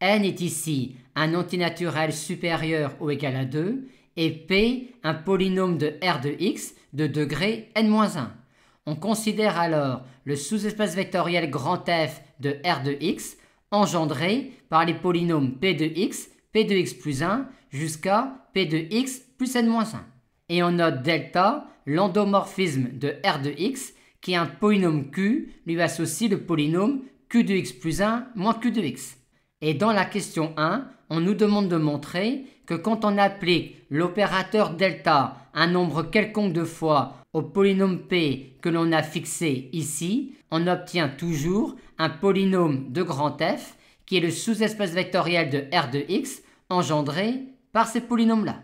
n est ici un antinaturel supérieur ou égal à 2 et p un polynôme de R de x de degré n-1. On considère alors le sous-espace vectoriel grand F de R de x engendré par les polynômes p de x plus 1 jusqu'à p de x plus n-1. Et on note delta, l'endomorphisme de R de x, qui est un polynôme q, lui associe le polynôme q de x plus 1 moins q de x. Et dans la question 1, on nous demande de montrer que quand on applique l'opérateur delta un nombre quelconque de fois au polynôme p que l'on a fixé ici, on obtient toujours un polynôme de grand F qui est le sous-espace vectoriel de R de x engendré par ces polynômes-là.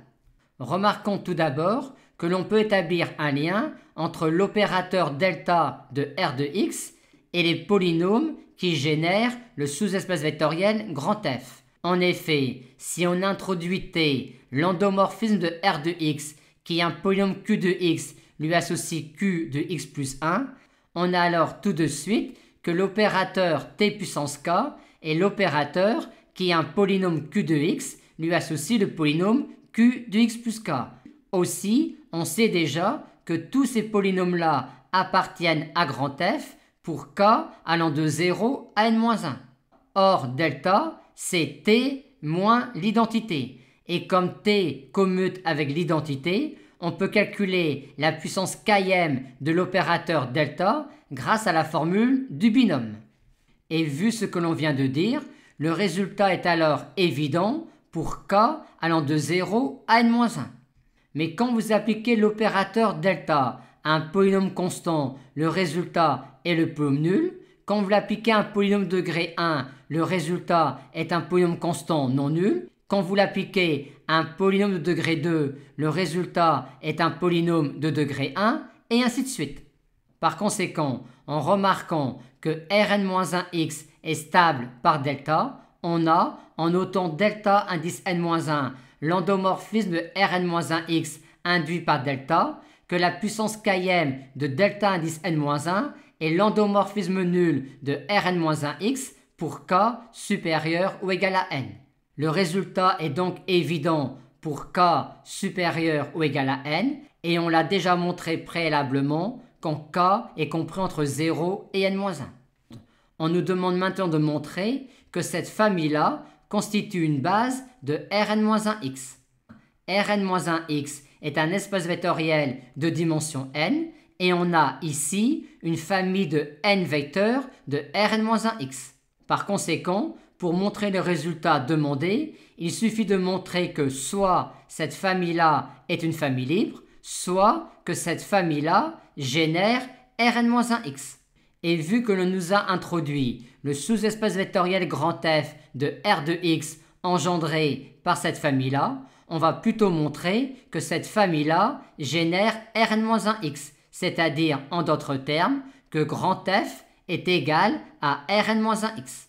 Remarquons tout d'abord que l'on peut établir un lien entre l'opérateur delta de R de x et les polynômes qui génèrent le sous-espace vectoriel grand F. En effet, si on introduit t, l'endomorphisme de R de x, qui est un polynôme q de x, lui associe q de x plus 1, on a alors tout de suite que l'opérateur t puissance k est l'opérateur qui est un polynôme q de x, lui associe le polynôme q de x plus k. Aussi, on sait déjà que tous ces polynômes-là appartiennent à grand F pour k allant de 0 à n-1. Or, delta, c'est t moins l'identité. Et comme t commute avec l'identité, on peut calculer la puissance km de l'opérateur delta grâce à la formule du binôme. Et vu ce que l'on vient de dire, le résultat est alors évident pour k allant de 0 à n-1. Mais quand vous appliquez l'opérateur delta à un polynôme constant, le résultat est le polynôme nul. Quand vous l'appliquez à un polynôme de degré 1, le résultat est un polynôme constant non nul. Quand vous l'appliquez à un polynôme de degré 2, le résultat est un polynôme de degré 1, et ainsi de suite. Par conséquent, en remarquant que Rn-1x est stable par delta, on a, en notant delta indice n-1, l'endomorphisme de Rn-1x induit par delta, que la puissance km de delta indice n-1 est l'endomorphisme nul de Rn-1x pour k supérieur ou égal à n. Le résultat est donc évident pour k supérieur ou égal à n et on l'a déjà montré préalablement quand k est compris entre 0 et n-1. On nous demande maintenant de montrer que cette famille-là constitue une base de Rn-1x. Rn-1x est un espace vectoriel de dimension n et on a ici une famille de n vecteurs de Rn-1x. Par conséquent, pour montrer le résultat demandé, il suffit de montrer que soit cette famille-là est une famille libre, soit que cette famille-là génère Rn-1x. Et vu que l'on nous a introduit le sous-espace vectoriel grand F de R de x engendré par cette famille-là, on va plutôt montrer que cette famille-là génère Rn-1x, c'est-à-dire en d'autres termes que grand F est égal à Rn-1x.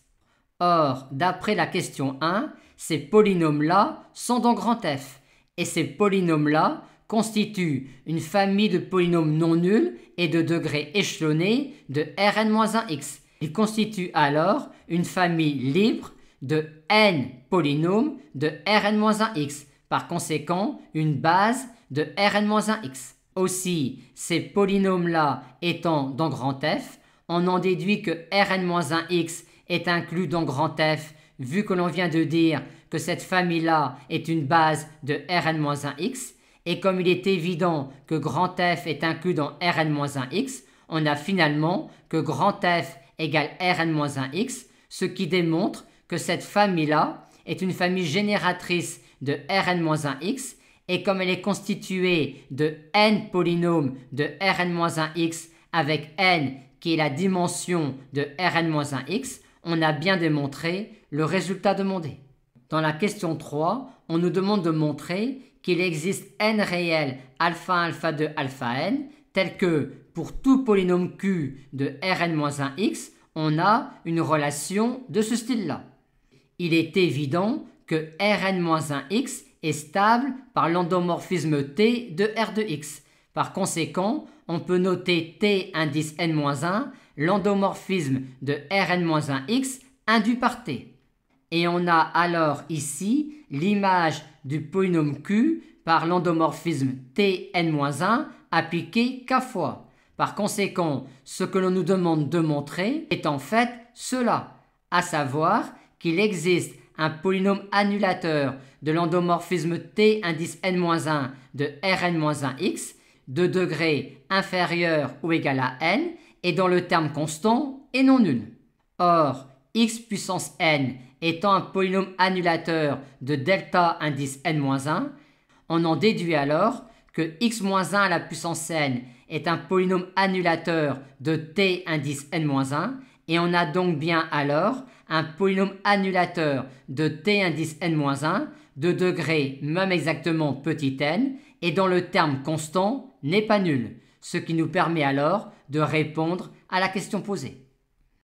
Or, d'après la question 1, ces polynômes-là sont dans grand F, et ces polynômes-là constituent une famille de polynômes non nuls et de degrés échelonnés de Rn-1x. Ils constituent alors une famille libre de n polynômes de Rn-1x, par conséquent une base de Rn-1x. Aussi, ces polynômes-là étant dans grand F, on en déduit que Rn-1x est inclus dans grand F, vu que l'on vient de dire que cette famille-là est une base de Rn-1x, et comme il est évident que grand F est inclus dans Rn-1x, on a finalement que grand F égale Rn-1x, ce qui démontre que cette famille-là est une famille génératrice de Rn-1x, et comme elle est constituée de n polynômes de Rn-1x avec n qui est la dimension de Rn-1x, on a bien démontré le résultat demandé. Dans la question 3, on nous demande de montrer qu'il existe n réels alpha 1, alpha 2, alpha n, tel que pour tout polynôme q de Rn-1x, on a une relation de ce style-là. Il est évident que Rn-1x est stable par l'endomorphisme t de R de x. Par conséquent, on peut noter t indice n-1, l'endomorphisme de Rn-1x induit par t. Et on a alors ici l'image du polynôme Q par l'endomorphisme Tn-1 appliqué k fois. Par conséquent, ce que l'on nous demande de montrer est en fait cela, à savoir qu'il existe un polynôme annulateur de l'endomorphisme T indice n-1 de Rn-1x de degré inférieur ou égal à n et dont le terme constant est non nul. Or, x puissance n étant un polynôme annulateur de delta indice n-1, on en déduit alors que x-1 à la puissance n est un polynôme annulateur de t indice n-1 et on a donc bien alors un polynôme annulateur de t indice n-1 de degré même exactement petit n et dont le terme constant n'est pas nul, ce qui nous permet alors de répondre à la question posée.